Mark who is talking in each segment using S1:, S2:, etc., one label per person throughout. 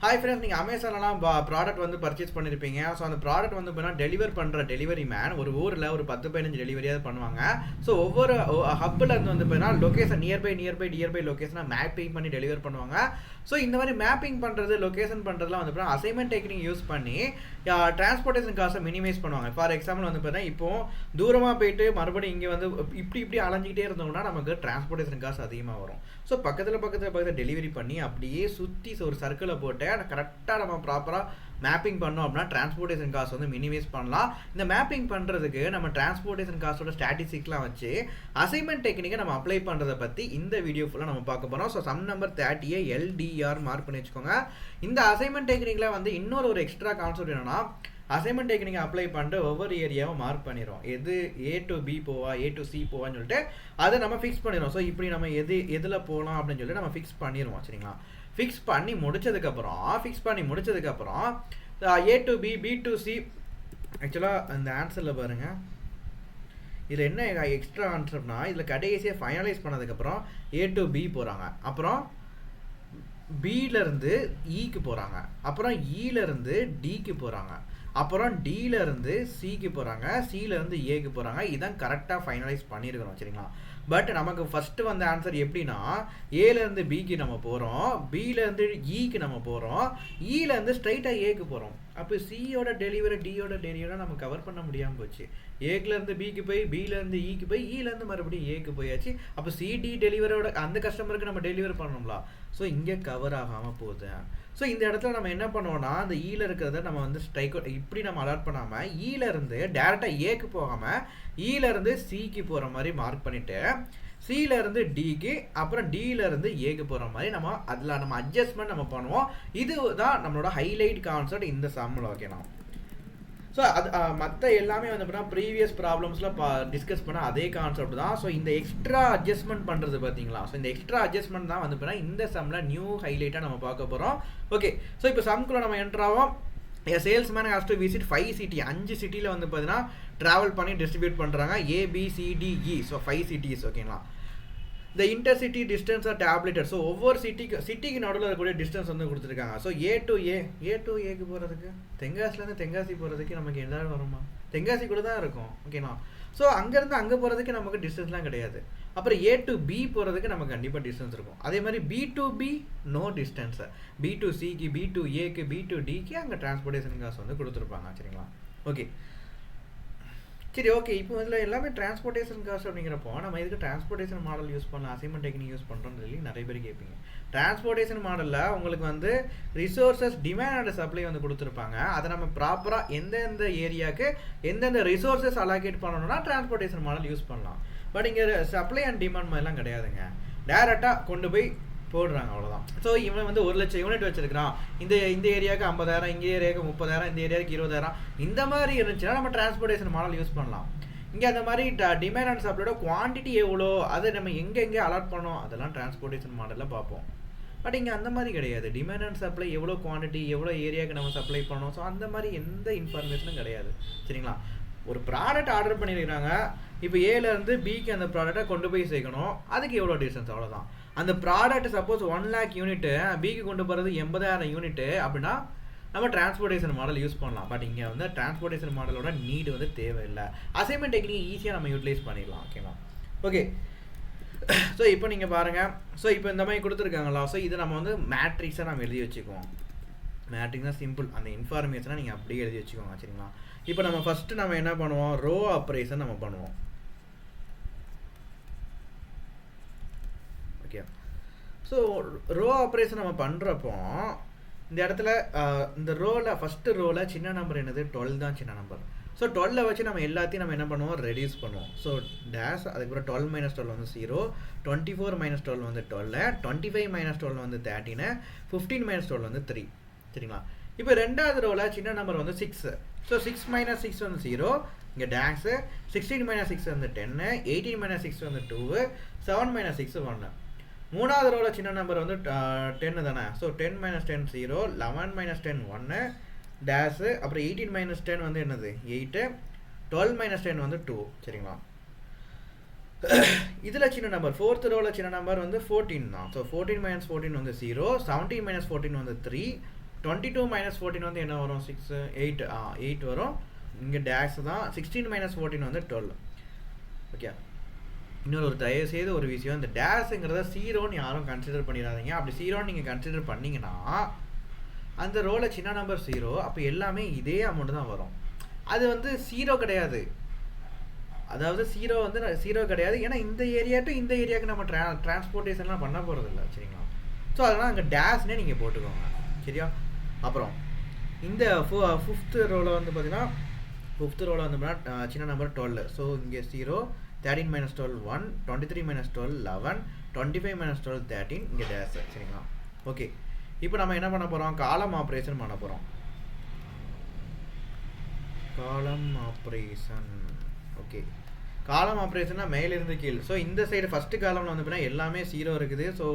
S1: Hi friends, நீங்கள் அமேசான்லாம் product வந்து purchase பண்ணியிருப்பீங்க. ஸோ அந்த ப்ராடக்ட் வந்து பார்த்தீங்கன்னா டெலிவர் பண்ணுற டெலிவரி மேன் ஒரு ஊரில் ஒரு 10-15 டெலிவரியாவது பண்ணுவாங்க. ஸோ ஒவ்வொரு ஹப்பில் இருந்து வந்து பார்த்தீங்கன்னா லொக்கேஷன் நியர்பை லொக்கேஷனாக மேப்பிங் பண்ணி டெலிவர் பண்ணுவாங்க. ஸோ இந்த மாதிரி மேப்பிங் பண்ணுறது, லொக்கேஷன் பண்ணுறதுலாம் வந்து பார்த்தீங்கன்னா அசைன்மெண்ட் டெக்னிக் யூஸ் பண்ணி டிரான்ஸ்போர்ட்டேஷன் காசை மினிமைஸ் பண்ணுவாங்க. ஃபார் எக்ஸாம்பிள் வந்து பார்த்தீங்கன்னா இப்போது தூரமாக போயிட்டு மறுபடியும் இங்கே வந்து இப்படி அலைஞ்சிக்கிட்டே இருந்தோம்னா நமக்கு டிரான்ஸ்போர்ட்டேஷன் காசு அதிகமாக வரும். ஸோ பக்கத்தில் டெலிவரி பண்ணி அப்படியே சுற்றி ஒரு சர்க்கிளை போட்டு கரெக்டாக நம்ம ப்ராப்பராக மேப்பிங் பண்ணோம் அப்படின்னா டிரான்ஸ்போர்ட்டேஷன் காசு வந்து மினிமைஸ் பண்ணலாம். இந்த மேப்பிங் பண்ணுறதுக்கு நம்ம டிரான்ஸ்போர்ட்டேஷன் காசோட ஸ்டாட்டிஸ்டிக்லாம் வச்சு அசைன்மெண்ட் டெக்னிக்கை நம்ம அப்ளை பண்ணுறதை பற்றி இந்த வீடியோ ஃபுல்லாக நம்ம பார்க்க போகிறோம். So sum number 30 LDR mark பண்ணி வச்சுக்கோங்க. இந்த அசைன்மெண்ட் டெக்னிக்கில் வந்து இன்னொரு எக்ஸ்ட்ரா கான்செப்ட் என்னன்னா, அசைன்மெண்ட் டெக்னிக்கை அப்ளை பண்ணிட்டு ஒவ்வொரு ஏரியாவும் மார்க் பண்ணிடும். எது A to B போவா, A to C போவான்னு சொல்லிட்டு அதை நம்ம ஃபிக்ஸ் பண்ணிடுவோம். ஸோ இப்படி நம்ம எதில் போகலாம் அப்படின்னு சொல்லிட்டு நம்ம ஃபிக்ஸ் பண்ணிடுவோம். சரிங்களா? ஃபிக்ஸ் பண்ணி முடிச்சதுக்கப்புறம் A to B, B to C. ஆக்சுவலாக இந்த ஆன்சரில் பாருங்கள், இதில் என்ன எக்ஸ்ட்ரா ஆன்சர்னா, இதில் கடைசியாக ஃபைனலைஸ் பண்ணதுக்கப்புறம் A to B போகிறாங்க, அப்புறம் Bலேருந்து Eக்கு போகிறாங்க, அப்புறம் Eலேருந்து Dக்கு போகிறாங்க, அப்புறம் Dலேருந்து Cக்கு போகிறாங்க, Cலேருந்து Aக்கு போகிறாங்க. இதான் கரெக்டாக ஃபைனலைஸ் பண்ணியிருக்கிறோம். சரிங்களா? பட் நமக்கு ஃபஸ்ட்டு வந்த ஆன்சர் எப்படின்னா, ஏலேருந்து பிக்கு நம்ம போகிறோம், பிலேருந்து இக்கு நம்ம போகிறோம், இலேருந்து ஸ்ட்ரைட்டாக ஏக்கு போகிறோம். அப்போ சியோட டெலிவரி டியோட டெலிவரி நம்ம கவர் பண்ண முடியாமல் போச்சு. ஏக்குலேருந்து பிக்கு போய், பிலேருந்து இக்கு போய், இலேருந்து மறுபடியும் ஏக்கு போயாச்சு. அப்போ சிடி டெலிவரியோட அந்த கஸ்டமருக்கு நம்ம டெலிவரி பண்ணணும்ல. ஸோ இங்கே கவர் ஆகாமல் போகுது. ஸோ இந்த இடத்துல நம்ம என்ன பண்ணுவோம்னா, அந்த ஈல இருக்கிறத நம்ம வந்து ஸ்ட்ரைக் இப்படி நம்ம அலாட் பண்ணாமல் ஈலேருந்து டேரெக்டாக ஏக்கு போகாமல் ஈலேருந்து சிக்கு போகிற மாதிரி மார்க் பண்ணிவிட்டு, சிலேருந்து டிக்கு, அப்புறம் டிலேருந்து ஏக்கு போகிற மாதிரி அதில் நம்ம அட்ஜஸ்ட்மெண்ட் நம்ம பண்ணுவோம். இதுதான் நம்மளோட ஹைலைட் கான்செப்ட் இந்த சம்மில். ஓகேண்ணா? ஸோ அது மற்ற எல்லாமே வந்து பார்த்தீங்கன்னா ப்ரீவியஸ் ப்ராப்ளம்ஸில் டிஸ்கஸ் பண்ண அதே கான்செப்ட் தான். ஸோ இந்த எக்ஸ்ட்ரா அட்ஜஸ்ட்மெண்ட் பண்ணுறது பார்த்தீங்களா? ஸோ இந்த எக்ஸ்ட்ரா அட்ஜஸ்ட்மெண்ட் தான் வந்து பார்த்தீங்கன்னா இந்த சம்மில் நியூ ஹைலைட்டாக நம்ம பார்க்க போகிறோம். ஓகே, ஸோ இப்போ சம்குள்ளே நம்ம என்ட்ராவோம். Salesman has to visit 5 city. 5 சிட்டியில் வந்து பார்த்தீங்கன்னா ட்ராவல் பண்ணி டிஸ்ட்ரிபியூட் பண்ணுறாங்க. ABCDE. So 5 cities. ஓகேங்களா? இந்த intercity distance are tabulated. So ஒவ்வொரு சிட்டிக்கு நடுவில் இருக்கக்கூடிய டிஸ்டன்ஸ் வந்து கொடுத்துருக்காங்க. ஸோ ஏ டு ஏக்கு போகிறதுக்கு, தென்காசிலேருந்து தென்காசி போகிறதுக்கு நமக்கு எதாவது வருமா? தென்காசி கூட தான் இருக்கும். ஓகேண்ணா? ஸோ அங்கேருந்து அங்கே போகிறதுக்கு நமக்கு டிஸ்டன்ஸ்லாம் கிடையாது. அப்புறம் A to B போகிறதுக்கு நமக்கு கண்டிப்பாக டிஸ்டன்ஸ் இருக்கும். அதே மாதிரி B to B no distance. B to Cக்கு, B to Aக்கு, B to Dக்கு அங்கே டிரான்ஸ்போர்ட்டேஷன் காசு வந்து கொடுத்துருப்பாங்க. சரிங்களா? ஓகே, சரி. ஓகே, இப்போ இதில் எல்லாமே டிரான்ஸ்போர்ட்டேஷன் காசு அப்படிங்கிறப்போ நம்ம இதுக்கு டிரான்ஸ்போர்ட்டேஷன் மாடல் யூஸ் பண்ணலாம், அசைன்மெண்ட் டெக்னிக் யூஸ் பண்ணுறோன்னு சொல்லி நிறைய பேர் கேட்பீங்க. டிரான்ஸ்போர்ட்டேஷன் மாடலில் உங்களுக்கு வந்து ரிசோர்ஸஸ் டிமாண்ட் அண்ட் சப்ளை வந்து கொடுத்துருப்பாங்க. அதை நம்ம ப்ராப்பராக எந்தெந்த ஏரியாவுக்கு எந்தெந்த ரிசோர்ஸஸ் அலோகேட் பண்ணணும்னா டிரான்ஸ்போர்ட்டேஷன் மாடல் யூஸ் பண்ணலாம். பட் இங்கே சப்ளை அண்ட் டிமாண்ட் மாதிரிலாம் கிடையாதுங்க. டேரெக்டாக கொண்டு போய் போடுறாங்க, அவ்வளோதான். ஸோ இவன் வந்து 1,00,000 யூனிட் வச்சிருக்கிறான். இந்த ஏரியாவுக்கு 50,000, இங்கே ஏரியாவுக்கு 30,000, இந்த ஏரியாவுக்கு 20,000, இந்த மாதிரி இருந்துச்சுன்னா நம்ம டிரான்ஸ்போர்ட்டேஷன் மாடல் யூஸ் பண்ணலாம். இங்கே அந்த மாதிரி டிமாண்ட் அண்ட் சப்ளையோட குவான்டிட்டி எவ்வளோ, அதை நம்ம எங்கே அலாட் பண்ணோம், அதெல்லாம் டிரான்ஸ்போர்ட்டேஷன் மாடலில் பார்ப்போம். பட் இங்கே அந்த மாதிரி கிடையாது. டிமாண்ட் அண்ட் சப்ளை எவ்வளோ குவான்டிட்டி, எவ்வளோ ஏரியாவுக்கு நம்ம சப்ளை பண்ணோம், ஸோ அந்த மாதிரி எந்த இன்ஃபர்மேஷனும் கிடையாது. சரிங்களா? ஒரு ப்ராடக்ட் ஆர்டர் பண்ணியிருக்கிறாங்க. இப்போ ஏலேருந்து பிக்கு அந்த ப்ராடக்டை கொண்டு போய் சேர்க்கணும். அதுக்கு எவ்வளோ டிஸ்டன்ஸ், அவ்வளோதான். அந்த ப்ராடக்ட் சப்போஸ் 1 lakh யூனிட்டு, பிக்கு கொண்டு போகிறது 80,000 யூனிட்டு அப்படின்னா நம்ம டிரான்ஸ்போர்ட்டேஷன் மாடல் யூஸ் பண்ணலாம். பட் இங்கே வந்து டிரான்ஸ்போர்ட்டேஷன் மாடலோட நீடு வந்து தேவையில்லை. அசைன்மெண்ட் டெக்னிக் ஈஸியாக நம்ம யூட்டிலைஸ் பண்ணிடலாம். ஓகேவா? ஓகே, ஸோ இப்போ நீங்கள் பாருங்கள். ஸோ இப்போ இந்த மாதிரி கொடுத்துருக்காங்களா? ஸோ இதை நம்ம வந்து மேட்ரிக்ஸாக நம்ம எழுதி வச்சுக்குவோம். மேட்ரிக்ஸ் தான் சிம்பிள். அந்த இன்ஃபர்மேஷனை நீங்கள் அப்படியே எழுதி வச்சுக்கோங்க. சரிங்களா? இப்போ நம்ம ஃபஸ்ட்டு நம்ம என்ன பண்ணுவோம், ரோ ஆப்ரேஷன் நம்ம பண்ணுவோம். ஓகே, ஸோ ரோ ஆப்ரேஷன் நம்ம பண்ணுறப்போ இந்த இடத்துல இந்த ரோவில் ஃபஸ்ட்டு ரோவில் சின்ன நம்பர் என்னது, 12 தான் சின்ன நம்பர். ஸோ 12 வச்சு நம்ம எல்லாத்தையும் நம்ம என்ன பண்ணுவோம், ரெடியூஸ் பண்ணுவோம். ஸோ டேஷ், அதுக்கப்புறம் 12 - 12 வந்து 0, 24 - 12 வந்து 12, 25 - 12 வந்து 13, 15 - 12 வந்து 3. சரிங்களா? இப்போ ரெண்டாவது ரோவில் சின்ன நம்பர் வந்து 6. ஸோ 6 - 6 வந்து 0, இங்கே டேஷ், 16 - 6 வந்து 10, 18 - 6 வந்து 2, 7 - 6 1. மூணாவது ரோவில் சின்ன நம்பர் வந்து 10 தானே. ஸோ 10 - 10 0, 11 - 10 1, டேஷு, அப்புறம் 18 - 10 வந்து என்னது 8, 12 - 10 வந்து 2. சரிங்களா? இதில் சின்ன நம்பர் ஃபோர்த் ரோவில் சின்ன நம்பர் வந்து 14 தான். ஸோ 14 - 14 வந்து 0, 17 - 14 வந்து 3, 22 மைனஸ் 14 வந்து என்ன வரும் 6 8 8 வரும். இங்கே டேஷ் தான். 16 மைனஸ் 14 வந்து 12. ஓகே, இன்னொரு தயவு செய்து ஒரு விஷயம், இந்த டேஷுங்கிறத ஜீரோன்னு யாரும் கன்சிடர் பண்ணிடாதீங்க. அப்படி ஜீரோன்னு நீங்கள் கன்சிடர் பண்ணிங்கன்னா அந்த ரோவில் சின்ன நம்பர் 0, அப்போ எல்லாமே இதே அமௌண்ட் தான் வரும். அது வந்து 0 கிடையாது. அதாவது 0 வந்து 0 கிடையாது. ஏன்னா இந்த ஏரியா டு இந்த ஏரியாவுக்கு நம்ம டிரான்ஸ்போர்ட்டேஷன்லாம் பண்ண போகிறது இல்லை, சரிங்களா? ஸோ அதனால் அங்கே டேஷ்னே நீங்கள் போட்டுக்கோங்க, சரியா? அப்புறம் இந்த 5th ரோவில் வந்து பார்த்தீங்கன்னா 5th ரோவில் வந்து சின்ன நம்பர் 12. ஸோ இங்கே 0, 13 minus 12 1, 23 minus 12 11, 25 minus 12 13, இங்கே டேஷ், சரிங்களா? ஓகே, இப்போ நம்ம என்ன பண்ண போகிறோம்? காலம் ஆப்ரேஷன் பண்ண போகிறோம். காலம் ஆப்ரேஷன். ஓகே, காலம் ஆப்ரேஷன்னா மேலிருந்து கீழ். ஸோ இந்த சைடு ஃபஸ்ட்டு காலமில் வந்து பார்த்தீங்கன்னா எல்லாமே 0 இருக்குது. ஸோ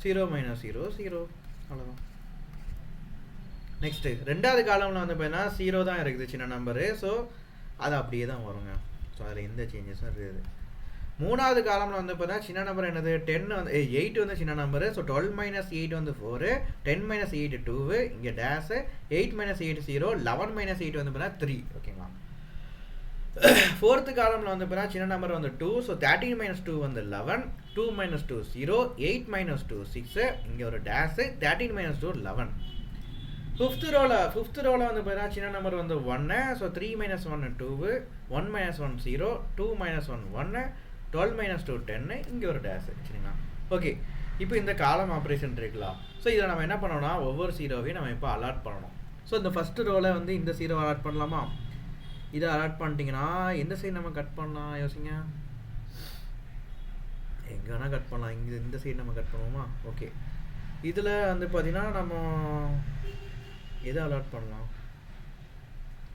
S1: 0 minus 0 0, அவ்வளோதான். நெக்ஸ்ட்டு ரெண்டாவது காலமில் வந்து பார்த்தீங்கன்னா 0 தான் இருக்குது சின்ன நம்பரு. ஸோ அது அப்படியே தான் வருங்க. ஸோ அதில் எந்த சேஞ்சஸும் இருக்குது. மூணாவது காலமில் வந்து பார்த்தா சின்ன நம்பர் என்னது 10 வந்து 8 வந்து சின்ன நம்பரு. ஸோ 12 minus 8 வந்து 4, 10 minus 8 2, இங்கே டேஷு, 8 minus 8 0, 11 minus 8 வந்து பார்த்தா 3. ஓகேங்களா? 4th காலமில் வந்து பார்த்தா சின்ன நம்பர் வந்து 2. ஸோ 13 minus 2 வந்து 11, 2 minus 2 0, 8 minus 2 6, இங்கே ஒரு டேஷு, 13 minus 2 11. 5th ரோவில் வந்து பார்த்தீங்கன்னா சின்ன நம்பர் வந்து 1. So 3 minus 1 2, 1 minus 1 0, 2 minus 1 1, 12 minus 2 10, இங்கே ஒரு டேஷ், சரிங்களா? ஓகே, இப்போ இந்த காலம் ஆப்ரேஷன் இருக்குல்ல. ஸோ இதை நம்ம என்ன பண்ணோம்னா ஒவ்வொரு 0வையும் நம்ம இப்போ அலாட் பண்ணணும். ஸோ இந்த ஃபஸ்ட்டு ரோவில் வந்து இந்த 0 அலாட் பண்ணலாமா? இதை அலாட் பண்ணிட்டீங்கன்னா எந்த சைடு நம்ம கட் பண்ணலாம் யோசிங்க. எங்கே வேணால் கட் பண்ணலாம். இங்கே இந்த சைடு நம்ம கட் பண்ணுவோமா? ஓகே, இதில் வந்து பார்த்தீங்கன்னா நம்ம எதை அலாட் பண்ணலாம்?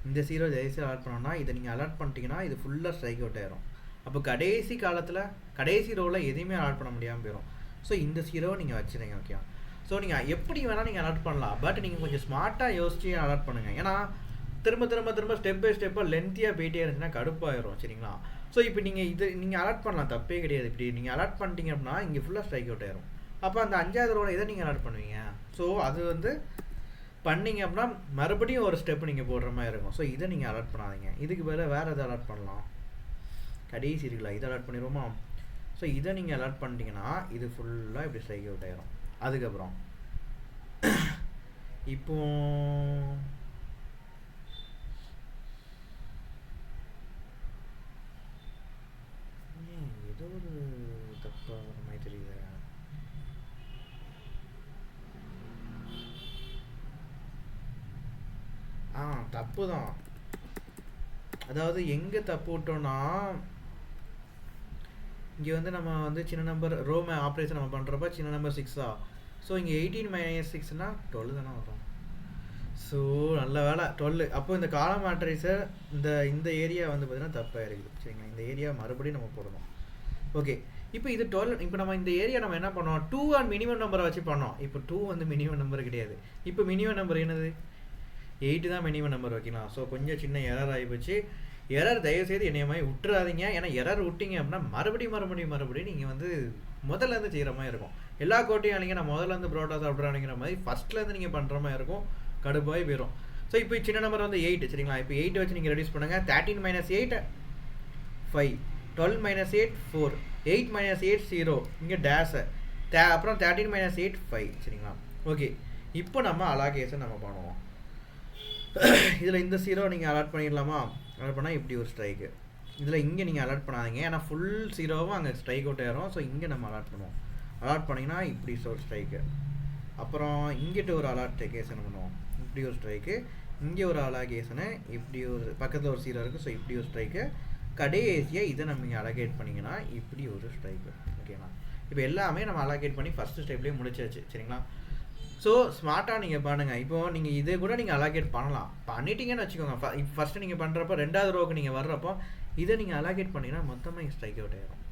S1: இந்த 0 ஜெயிச்சு அலாட் பண்ணோம்னா இதை நீங்கள் அலாட் பண்ணிட்டீங்கன்னா இது ஃபுல்லாக ஸ்ட்ரைக் அவுட் ஆயிரும். அப்போ கடைசி காலத்தில் கடைசி ரோவில் எதையுமே அலாட் பண்ண முடியாமல் போயிடும். ஸோ இந்த 0 நீங்கள் வச்சுருங்க. ஓகே, ஸோ நீங்கள் எப்படி வேணால் நீங்கள் அலாட் பண்ணலாம். பட் நீங்கள் கொஞ்சம் ஸ்மார்ட்டாக யோசிச்சு அலாட் பண்ணுங்கள். ஏன்னா திரும்ப திரும்ப திரும்ப ஸ்டெப் பை ஸ்டெப்பாக லென்த்தியாக போயிட்டே இருந்துச்சுன்னா கடுப்பாயிரும், சரிங்களா? ஸோ இப்போ நீங்கள் அலாட் பண்ணலாம், தப்பே கிடையாது. இப்படி நீங்கள் அலாட் பண்ணிட்டீங்க அப்படின்னா இங்கே ஃபுல்லாக ஸ்ட்ரைக் அவுட் ஆயிரும். அப்போ அந்த 5வது ரோவில் எதை நீங்கள் அலாட் பண்ணுவீங்க? ஸோ அது வந்து பண்ணிங்க அப்படின்னா மறுபடியும் ஒரு ஸ்டெப் நீங்கள் போடுற மாதிரி இருக்கும். ஸோ இதை நீங்கள் அலாட் பண்ணாதீங்க. இதுக்கு பதிலாக வேறு எதை அலாட் பண்ணலாம்? கடைசி இருக்குல்ல, இதை அலாட் பண்ணிடுவோமா? ஸோ இதை நீங்கள் அலாட் பண்ணிட்டீங்கன்னா இது ஃபுல்லாக இப்படி ஸ்ட்ரைக் அவுட் ஆயிரும். அதுக்கப்புறம் இப்போ ஏதோ ஒரு தப்பாக வர மாதிரி தெரியுது. தப்பு தான். அதாவது எங்கே தப்பு விட்டோம்னா இங்கே வந்து நம்ம வந்து சின்ன நம்பர் ரோம் ஆப்ரேஷன் நம்ம பண்ணுறப்ப சின்ன நம்பர் 6. ஸோ இங்கே 18 minus 6னா 12 தானே வரும். ஸோ நல்ல வேலை 12. அப்போ இந்த காலம் மேட்ரிக்ஸை இந்த ஏரியா வந்து பார்த்தீங்கன்னா தப்பாக இருக்குது, சரிங்களா? இந்த ஏரியா மறுபடியும் நம்ம போடணும். ஓகே, இப்போ இது 12. இப்போ நம்ம இந்த ஏரியா நம்ம என்ன பண்ணோம்? 2 அண்ட் மினிமம் நம்பரை வச்சு பண்ணோம். இப்போ 2 வந்து மினிமம் நம்பர் கிடையாது. இப்போ மினிமம் நம்பர் என்னது? 8 தான் மினிமம் நம்பர், வைக்கலாம். ஸோ கொஞ்சம் சின்ன எரர் ஆகிப்போச்சு. எரர் தயவுசெய்து என்னைய மாதிரி விட்டுறாதீங்க. ஏன்னா எரர் விட்டிங்க அப்படின்னா மறுபடியும் நீங்கள் வந்து முதல்லேருந்து செய்கிற மாதிரி இருக்கும். எல்லா கோட்டையும் அன்றைக்கி நான் முதல்லேருந்து புரோட்டா சாப்பிட்றானுங்கிற மாதிரி ஃபஸ்ட்லேருந்து நீங்கள் பண்ணுற மாதிரி இருக்கும். கடுப்பாகி போயிடும். ஸோ இப்போ சின்ன நம்பர் வந்து 8, சரிங்களா? இப்போ 8 வச்சு நீங்கள் ரெடியூஸ் பண்ணுங்கள். 13 minus 8 5, 12 minus 8 4, 8 minus 8 0, இங்கே டேஷை அப்புறம் 13 minus 8 5, சரிங்களா? ஓகே, இப்போ நம்ம அலாகேஷன் நம்ம பண்ணுவோம். இதில் இந்த 0 நீங்கள் அலாட் பண்ணிடலாமா? அலாட் பண்ணால் இப்படி ஒரு ஸ்ட்ரைக்கு. இதில் இங்கே நீங்கள் அலாட் பண்ணாதீங்க, ஏன்னா ஃபுல் 0வும் அங்கே ஸ்ட்ரைக் அவுட் ஆயிரும். ஸோ இங்கே நம்ம அலாட் பண்ணுவோம். அலாட் பண்ணிங்கன்னா இப்படி ஒரு ஸ்ட்ரைக்கு. அப்புறம் இங்கிட்ட ஒரு அலாகேஷன் பண்ணுவோம், இப்படி ஒரு ஸ்ட்ரைக்கு. இங்கே ஒரு அலாகேஷனு, இப்படி ஒரு பக்கத்தில் ஒரு 0 இருக்குது. ஸோ இப்படி ஒரு ஸ்ட்ரைக்கு. கடைசியாக இதை நம்ம இங்கே அலோகேட் பண்ணிங்கன்னா இப்படி ஒரு ஸ்ட்ரைக்கு, ஓகேங்களா? இப்போ எல்லாமே நம்ம அலோகேட் பண்ணி ஃபஸ்ட்டு ஸ்டெப்லேயே முடிச்சாச்சு, சரிங்களா? ஸோ ஸ்மார்ட்டாக நீங்கள் பண்ணுங்கள். இப்போது நீங்கள் இது கூட நீங்கள் அலோகேட் பண்ணலாம். பண்ணிட்டீங்கன்னு வச்சுக்கோங்க. இப்போ ஃபஸ்ட்டு நீங்கள் பண்ணுறப்போ 2வது ரோவுக்கு நீங்கள் வர்றப்போ இதை நீங்கள் அலோகேட் பண்ணிங்கன்னா மொத்தமாக ஸ்ட்ரைக் அவுட் ஆகிடும்.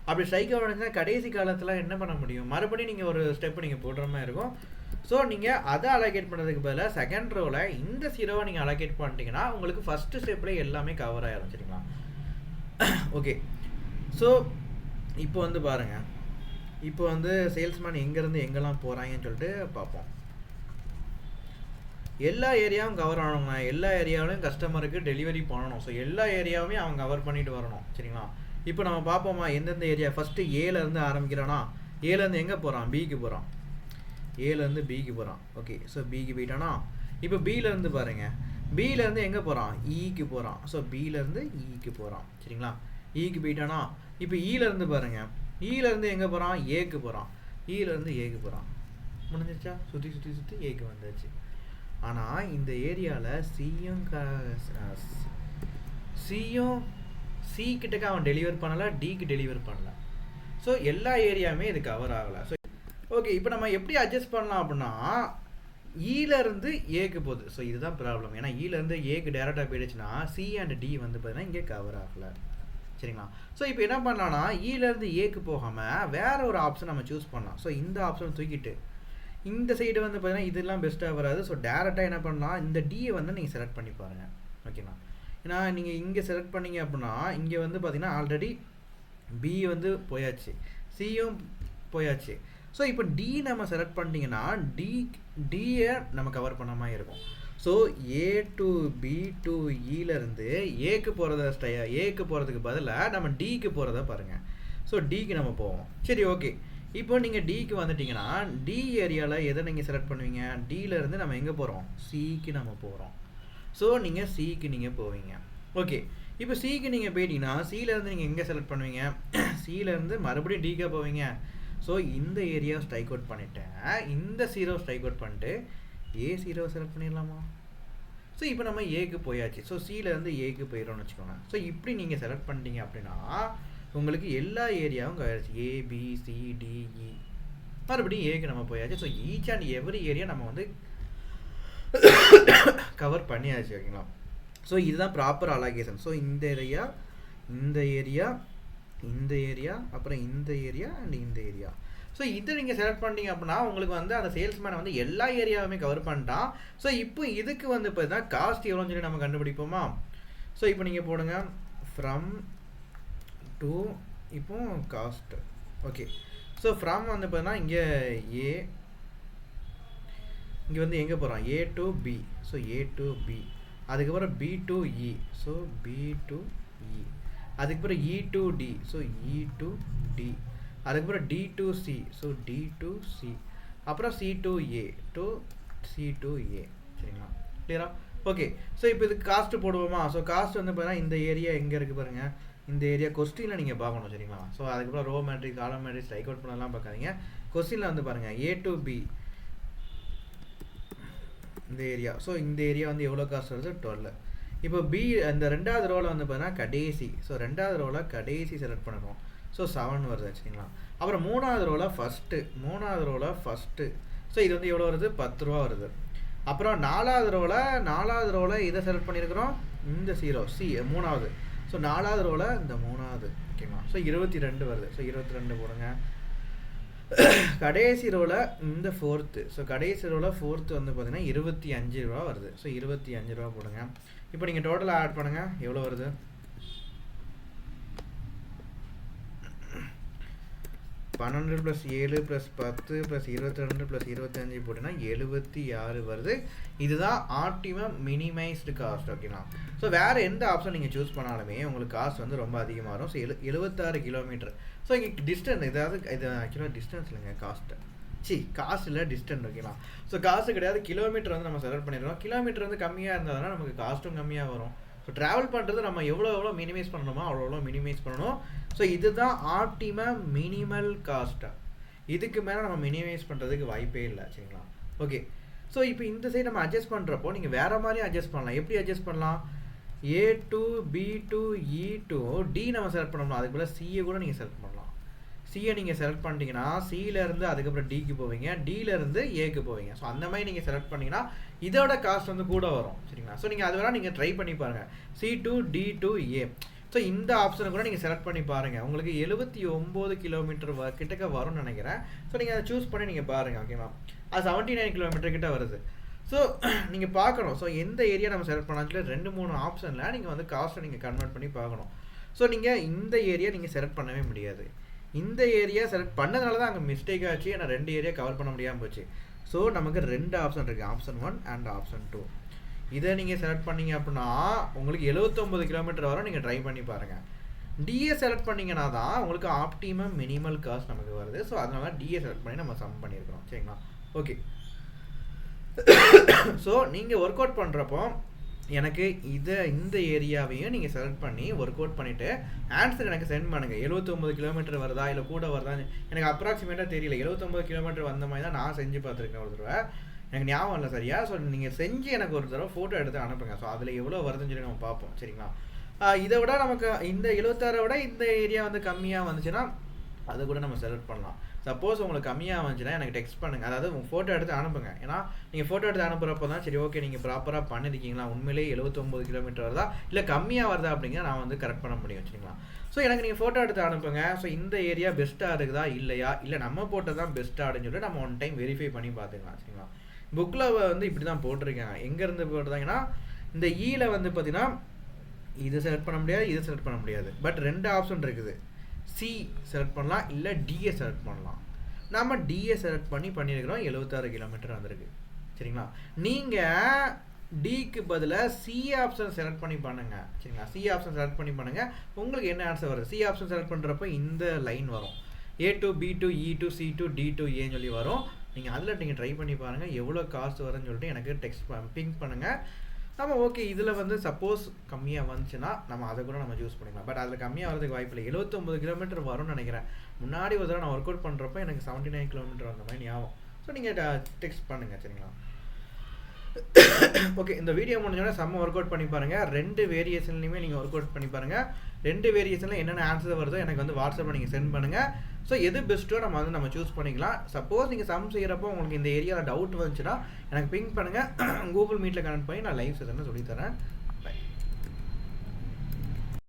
S1: அப்படி ஸ்ட்ரைக் அவுட் ஆச்சுன்னா கடைசி காலத்தில் என்ன பண்ண முடியும்? மறுபடியும் நீங்கள் ஒரு ஸ்டெப்பு நீங்கள் போடுற மாதிரி இருக்கும். ஸோ நீங்கள் அதை அலோகேட் பண்ணுறதுக்கு பதிலாக செகண்ட் ரோவில் இந்த 0வை நீங்கள் அலோகேட் பண்ணிட்டீங்கன்னா உங்களுக்கு ஃபஸ்ட்டு ஸ்டெப்லேயே எல்லாமே கவர் ஆகிடும், சரிங்களா? ஓகே, ஸோ இப்போ வந்து பாருங்கள், இப்போ வந்து சேல்ஸ்மேன் எங்கேருந்து எங்கெல்லாம் போகிறாங்கன்னு சொல்லிட்டு பார்ப்போம். எல்லா ஏரியாவும் கவர் ஆகணுங்கண்ணா. எல்லா ஏரியாவிலையும் கஸ்டமருக்கு டெலிவரி பண்ணணும். ஸோ எல்லா ஏரியாவுமே அவங்க கவர் பண்ணிட்டு வரணும். சரிங்களா? இப்போ நம்ம பார்ப்போமா எந்தெந்த ஏரியா. ஃபஸ்ட்டு ஏலேருந்து ஆரம்பிக்கிறானா, ஏலேருந்து எங்கே போகிறான், பிக்கு போகிறான். ஏலேருந்து பிக்கு போகிறான். ஓகே, ஸோ பிக்கு போயிட்டானா. இப்போ பியிலேருந்து பாருங்கள், பியிலேருந்து எங்கே போகிறான், ஈக்கு போகிறான். ஸோ பியிலேருந்து ஈக்கு போகிறான். சரிங்களா? ஈக்கு போயிட்டானா. இப்போ ஈலேருந்து பாருங்கள், ஈலேருந்து எங்கே போகிறான், ஏக்கு போகிறான். ஈலேருந்து ஏக்கு போகிறான். முடிஞ்சிச்சா? சுற்றி சுற்றி சுற்றி ஏக்கு வந்தாச்சு. ஆனால் இந்த ஏரியாவில் சியும் சி கிட்டக்க அவன் டெலிவர் பண்ணலை, டிக்கு டெலிவர் பண்ணலை. ஸோ எல்லா ஏரியாவுமே இது கவர் ஆகலை. ஸோ ஓகே, இப்போ நம்ம எப்படி அட்ஜஸ்ட் பண்ணலாம் அப்படின்னா, ஈலேருந்து ஏக்கு போகுது. ஸோ இதுதான் ப்ராப்ளம். ஏன்னா ஈலேருந்து ஏக்கு டேரெக்டாக போயிடுச்சுன்னா சி அண்ட் டி வந்து பார்த்தீங்கன்னா இங்கே கவர் ஆகலை. சரிங்களா? ஸோ இப்போ என்ன பண்ணலாம்னா, ஈலேருந்து ஏக்கு போகாமல் வேற ஒரு ஆப்ஷன் நம்ம சூஸ் பண்ணலாம். ஸோ இந்த ஆப்ஷன் தூக்கிட்டு இந்த சைடு வந்து பார்த்தீங்கன்னா இதெல்லாம் பெஸ்ட்டாக வராது. ஸோ டேரெக்டாக என்ன பண்ணலாம், இந்த டியை வந்து நீங்கள் செலக்ட் பண்ணி பாருங்கள். ஓகேங்களா? ஏன்னா நீங்கள் இங்கே செலக்ட் பண்ணிங்க அப்படின்னா இங்கே வந்து பார்த்தீங்கன்னா ஆல்ரெடி பி வந்து போயாச்சு, சியும் போயாச்சு. ஸோ இப்போ டி நம்ம செலக்ட் பண்ணிட்டீங்கன்னா டியை நம்ம கவர் பண்ண மாதிரி இருக்கும். So A to B to ஈலேருந்து ஏக்கு போகிறதுக்கு பதிலாக நம்ம டிக்கு போகிறத பாருங்கள். ஸோ டிக்கு நம்ம போவோம். சரி, ஓகே. இப்போ நீங்கள் டிக்கு வந்துட்டிங்கன்னா டி ஏரியாவில் எதை நீங்கள் செலக்ட் பண்ணுவீங்க, டியிலேருந்து நம்ம எங்கே போகிறோம், சிக்கு நம்ம போகிறோம். ஸோ நீங்கள் சிக்கு நீங்கள் போவீங்க. ஓகே, இப்போ சிக்கு நீங்கள் போயிட்டீங்கன்னா சியிலேருந்து நீங்கள் எங்கே செலக்ட் பண்ணுவீங்க, சியிலேருந்து மறுபடியும் டிக்கே போவீங்க. ஸோ இந்த ஏரியா ஸ்ட்ரைக் அவுட் பண்ணிவிட்டேன், இந்த 0 ஸ்ட்ரைக் அவுட் பண்ணிட்டு A0 செலக்ட் பண்ணிடலாமா. ஸோ இப்போ நம்ம ஏக்கு போயாச்சு. ஸோ சியிலேருந்து ஏக்கு போயிடறோம்னு வச்சுக்கோங்க. ஸோ இப்படி நீங்கள் செலக்ட் பண்ணிட்டீங்க அப்படின்னா உங்களுக்கு எல்லா ஏரியாவும் கவர். ABCDE மறுபடியும் ஏக்கு நம்ம போயாச்சு. So each and every area நம்ம வந்து கவர் பண்ணியாச்சு. ஓகேங்களா? ஸோ இதுதான் ப்ராப்பர் அலோகேஷன். ஸோ இந்த ஏரியா, இந்த ஏரியா, இந்த ஏரியா, அப்புறம் இந்த ஏரியா அண்ட் இந்த ஏரியா. ஸோ இதை நீங்கள் செலக்ட் பண்ணிட்டீங்க அப்படின்னா உங்களுக்கு வந்து அந்த சேல்ஸ்மேனை வந்து எல்லா ஏரியாவுமே கவர் பண்ணிட்டான். ஸோ இப்போ இதுக்கு வந்து பார்த்தீங்கன்னா காஸ்ட் எவ்வளோன்னு சொல்லி நம்ம கண்டுபிடிப்போமா. ஸோ இப்போ நீங்கள் போடுங்க ஃப்ரம் டு, இப்போ காஸ்ட். ஓகே, ஸோ ஃப்ரம் வந்து பார்த்தீங்கன்னா இங்கே ஏ, இங்கே வந்து எங்கே போகிறோம், A to B. So A to B, அதுக்கப்புறம் B to E. So B to E, அதுக்கப்புறம் E to D. So E to D, அதுக்கப்புறம் D to C. So D to C, அப்புறம் C to A to C to A. சரிங்களா? கிளியரா? Okay, so இப்போ இதுக்கு cost போடுவோமா. So cost வந்து பார்த்தீங்கன்னா இந்த ஏரியா எங்கே இருக்குது பாருங்கள், இந்த ஏரியா கொஸ்டினில் நீங்கள் பார்க்கணும். சரிங்களா? ஸோ அதுக்கப்புறம் row matrix, column matrix strike out பண்ணலாம் பார்க்காதீங்க. கொஸ்டினில் வந்து பாருங்கள் ஏ டு பி இந்த ஏரியா. ஸோ இந்த ஏரியா வந்து எவ்வளோ காஸ்ட் வருது, 12. இப்போ பி அந்த ரெண்டாவது ரோவில் வந்து பார்த்தீங்கன்னா கடைசி. ஸோ ரெண்டாவது ரோவில் கடைசி செலக்ட் பண்ணணும். ஸோ 7 வருது. சரிங்களா? அப்புறம் மூணாவது ரோவில் ஃபஸ்ட்டு. ஸோ இது வந்து எவ்வளோ வருது, 10 ரூபா வருது. அப்புறம் நாலாவது ரோவில் இதை செலக்ட் பண்ணியிருக்கிறோம், இந்த 0 சி மூணாவது. ஸோ நாலாவது ரோவில் இந்த மூணாவது. ஓகேங்களா? ஸோ 22 வருது. ஸோ 22 போடுங்க. கடைசி ரோவில் இந்த 4th. ஸோ கடைசி ரோவில் 4th வந்து பார்த்தீங்கன்னா 25 ரூபா வருது. ஸோ 25 ரூபா போடுங்க. இப்போ நீங்கள் டோட்டலாக ஆட் பண்ணுங்கள், எவ்வளோ வருது, 12 + 7 + 10 + 22 + 25 போட்டிங்கன்னா 76 வருது. இதுதான் ஆப்டிமம் மினிமைஸ்டு காஸ்ட். ஓகேங்களா? ஸோ வேறு எந்த ஆப்ஷன் நீங்கள் சூஸ் பண்ணாலுமே உங்களுக்கு காஸ்ட் வந்து ரொம்ப அதிகமாக வரும். So 76 kilometre. ஸோ இங்கே டிஸ்டன்ஸ், இதாவது இது ஆக்சுவலாக டிஸ்டன்ஸ் இல்லைங்க, காஸ்ட்டு காஸ்ட் இல்லை, டிஸ்டன்ஸ். ஓகேங்களா? ஸோ காஸ்ட்டு கிடையாது, கிலோமீட்டர் வந்து நம்ம செலக்ட் பண்ணிடுறோம். கிலோமீட்டர் வந்து கம்மியாக இருந்தால் நமக்கு காஸ்ட்டும் கம்மியாக வரும். ஸோ ட்ராவல் பண்ணுறது நம்ம எவ்வளோ மினிமைஸ் பண்ணணுமோ அவ்வளோ மினிமைஸ் பண்ணணும். ஸோ இதுதான் ஆப்டிமம் மினிமல் காஸ்ட்டாக. இதுக்கு மேலே நம்ம மினிமைஸ் பண்ணுறதுக்கு வாய்ப்பே இல்லை. சரிங்களா? ஓகே, ஸோ இப்போ இந்த சைடு நம்ம அட்ஜஸ்ட் பண்ணுறப்போ நீங்கள் வேறு மாதிரி அட்ஜஸ்ட் பண்ணலாம். எப்படி அட்ஜஸ்ட் பண்ணலாம், A to B to E to D நம்ம செலக்ட் பண்ணணும். அதுக்கு போல் சியை கூட நீங்கள் செலக்ட் பண்ணலாம். சியை நீங்கள் செலக்ட் பண்ணிட்டீங்கன்னா சியிலேருந்து அதுக்கப்புறம் டிக்கு போவீங்க, டியிலேருந்து ஏக்கு போவீங்க. ஸோ அந்த மாதிரி நீங்கள் செலக்ட் பண்ணிங்கன்னா இதோட காஸ்ட் வந்து கூட வரும். சரிங்களா? ஸோ நீங்கள் அது வேணால் நீங்கள் ட்ரை பண்ணி பாருங்கள், C to D to A. So இந்த ஆப்ஷனை கூட நீங்கள் செலக்ட் பண்ணி பாருங்கள். உங்களுக்கு 79 கிலோமீட்டர் கிட்டக்க வரும்னு நினைக்கிறேன். ஸோ நீங்கள் அதை சூஸ் பண்ணி நீங்கள் பாருங்கள். ஓகேவா? அது 79 கிலோமீட்டர் கிட்ட வருது. ஸோ நீங்கள் பார்க்கணும். ஸோ எந்த ஏரியா நம்ம செலக்ட் பண்ணாலும் 2-3 ஆப்ஷனில் நீங்கள் வந்து காஸ்ட்டை நீங்கள் கன்வெர்ட் பண்ணி பார்க்கணும். ஸோ நீங்கள் இந்த ஏரியா நீங்கள் செலக்ட் பண்ணவே முடியாது. இந்த ஏரியா செலக்ட் பண்ணதுனால தான் அங்கே மிஸ்டேக் ஆச்சு. ஏன்னா 2 ஏரியா கவர் பண்ண முடியாமல் போச்சு. ஸோ நமக்கு 2 ஆப்ஷன் இருக்குது, ஆப்ஷன் 1 அண்ட் ஆப்ஷன் 2. இதை நீங்கள் செலக்ட் பண்ணீங்க அப்படின்னா உங்களுக்கு 79 கிலோமீட்டர் வரும். நீங்கள் ட்ரை பண்ணி பாருங்கள். டிஏ செலக்ட் பண்ணிங்கன்னா தான் உங்களுக்கு ஆப்டிமம் மினிமல் காஸ்ட் நமக்கு வருது. ஸோ அதனால டிஏ செலக்ட் பண்ணி நம்ம சம் பண்ணியிருக்கிறோம். சரிங்களா? ஓகே. ஸோ நீங்கள் ஒர்க் அவுட் பண்ணுறப்போ எனக்கு இந்த ஏரியாவையும் நீங்கள் செலக்ட் பண்ணி ஒர்க் அவுட் பண்ணிவிட்டு ஆன்சர் எனக்கு சென்ட் பண்ணுங்கள். 79 கிலோமீட்டர் வருதா இல்லை கூட வருதா எனக்கு அப்ராக்சிமேட்டாக தெரியல. 79 கிலோமீட்டர் வந்த மாதிரி தான் நான் செஞ்சு பார்த்துருக்கேன் ஒரு தடவை. எனக்கு ஞாபகம் இல்லை சரியா. ஸோ நீங்கள் செஞ்சு எனக்கு ஒரு தடவை ஃபோட்டோ எடுத்து அனுப்புங்க. ஸோ அதில் எவ்வளோ வருதுன்னு சொல்லி நம்ம பார்ப்போம். சரிங்களா? இதை விட நமக்கு இந்த 76 விட இந்த ஏரியா வந்து கம்மியாக வந்துச்சுன்னா அதை கூட நம்ம செலக்ட் பண்ணலாம். சப்போஸ் உங்களுக்கு கம்மியாக வந்துச்சுன்னா எனக்கு டெக்ஸ்ட் பண்ணுங்கள். அதாவது உங்கள் ஃபோட்டோ எடுத்து அனுப்புங்க. ஏன்னா நீங்கள் ஃபோட்டோ எடுத்து அனுப்புகிறப்போ தான் சரி ஓகே நீங்கள் ப்ராப்பராக பண்ணியிருக்கீங்களா, உண்மையிலேயே 79 கிலோமீட்டர் வருதா இல்லை கம்மியாக வருதா அப்படிங்கிற நான் வந்து கரெக்ட் பண்ண முடியும். சரிங்களா? ஸோ எனக்கு நீங்கள் ஃபோட்டோ எடுத்து அனுப்புங்க. ஸோ இந்த ஏரியா பெஸ்ட்டாக இருக்குதா இல்லையா, இல்லை நம்ம போட்டது தான் பெஸ்ட்டாக அப்படின்னு சொல்லிட்டு நம்ம ஒன் டைம் வெரிஃபை பண்ணி பார்த்துக்கலாம். சரிங்களா? புக்கில் வந்து இப்படி தான் போட்டிருக்காங்க. எங்கேருந்து போட்டுருந்தாங்கன்னா இந்த ஈல வந்து பார்த்தீங்கன்னா இது செலக்ட் பண்ண முடியாது, இது செலக்ட் பண்ண முடியாது. பட் 2 ஆப்ஷன் இருக்குது. சி செலக்ட் பண்ணலாம், இல்லை டிஏ செலக்ட் பண்ணலாம். நம்ம டிஏ செலக்ட் பண்ணியிருக்கிறோம். 76 கிலோமீட்டர் வந்திருக்கு. சரிங்களா? நீங்கள் டிக்கு பதிலாக சி ஆப்ஷன் செலக்ட் பண்ணி பண்ணுங்க. சரிங்களா? சி ஆப்ஷன் செலக்ட் பண்ணி பண்ணுங்க. உங்களுக்கு என்ன ஆன்சர் வருது? சி ஆப்ஷன் செலக்ட் பண்ணுறப்போ இந்த லைன் வரும். A2 B2 E2 C2 D2 ஏன்னு சொல்லி வரும். நீங்கள் அதில் நீங்கள் ட்ரை பண்ணி பாருங்கள் எவ்வளோ காஸ்ட் வருதுன்னு சொல்லிட்டு எனக்கு டெக்ஸ்ட் பிங்க் பண்ணுங்கள். நம்ம ஓகே இதில் வந்து சப்போஸ் கம்மியாக வந்துச்சுன்னா நம்ம அதை கூட நம்ம யூஸ் பண்ணிக்கலாம். பட் அதில் கம்மியாக வரதுக்கு வாய்ப்பு இல்லை. 79 கிலோமீட்டர் வரும்னு நினைக்கிறேன். முன்னாடி ஒரு தடவை நான் ஒர்க் அவுட் பண்ணுறப்போ எனக்கு 79 கிலோமீட்டர் வந்த மாதிரி ஞாபகம். ஸோ நீங்கள் டெக்ஸ்ட் பண்ணுங்கள். சரிங்களா? ஓகே, இந்த வீடியோ முடிஞ்சோடனே செம்ம ஒர்க் அவுட் பண்ணி பாருங்கள். 2 வேரியேஷன்லையுமே நீங்கள் ஒர்க் அவுட் பண்ணி பாருங்கள். 2 வேரியேஷனில் என்னென்ன ஆன்சர் வருதோ எனக்கு வந்து வாட்ஸ்அப்பில் நீங்கள் சென்ட் பண்ணுங்கள். ஸோ எது பெஸ்ட்டோ நம்ம சூஸ் பண்ணிக்கலாம். சப்போஸ் நீங்கள் சம் செய்கிறப்போ உங்களுக்கு இந்த ஏரியாவில் டவுட் வந்துச்சுன்னா எனக்கு பிங்க் பண்ணுங்கள். கூகுள் மீட்டில் கனெக்ட் பண்ணி நான் லைவ் செஷனில் சொல்லித்தரேன்.